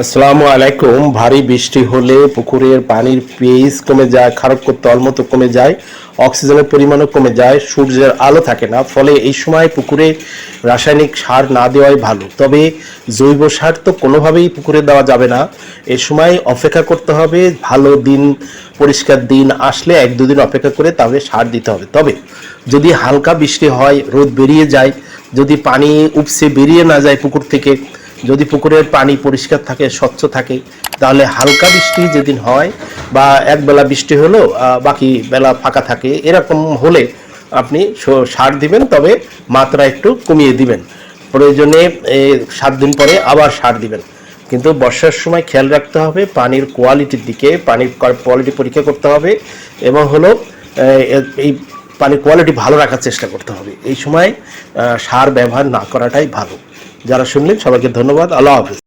আসসালামু আলাইকুম। ভারী বৃষ্টি হলে পুকুরের পানির পিএইচ কমে যায়, ক্ষারকত্ব অলমত কমে যায়, অক্সিজেনের পরিমাণও কমে যায়, সূর্যের আলো থাকে না। ফলে এই সময় পুকুরে রাসায়নিক সার না দেওয়াই ভালো। তবে জৈব সার তো কোনোভাবেই পুকুরে দেওয়া যাবে না। এই সময় অপেক্ষা করতে হবে, ভালো দিন, পরিষ্কার দিন আসলে 1-2 দিন অপেক্ষা করে তবে সার দিতে হবে। তবে যদি হালকা বৃষ্টি হয়, রোদ বেরিয়ে যায়, যদি পানি উপসে বেরিয়ে না যায় পুকুর থেকে, যদি পুকুরের পানি পরিষ্কার থাকে, স্বচ্ছ থাকে, তাহলে হালকা বৃষ্টি যেদিন হয় বা একবেলা বৃষ্টি হলো বাকি বেলা ফাঁকা থাকে, এরকম হলে আপনি সার দিবেন, তবে মাত্রা একটু কমিয়ে দিবেন। প্রয়োজনে 7 দিন পরে আবার সার দিবেন। কিন্তু বর্ষার সময় খেয়াল রাখতে হবে পানির কোয়ালিটির দিকে, পানির কোয়ালিটি পরীক্ষা করতে হবে এবং হলো এই পানির কোয়ালিটি ভালো রাখার চেষ্টা করতে হবে। এই সময় সার ব্যবহার না করাটাই ভালো। যারা শুনলেন সবাইকে ধন্যবাদ। আল্লাহ হাফেজ।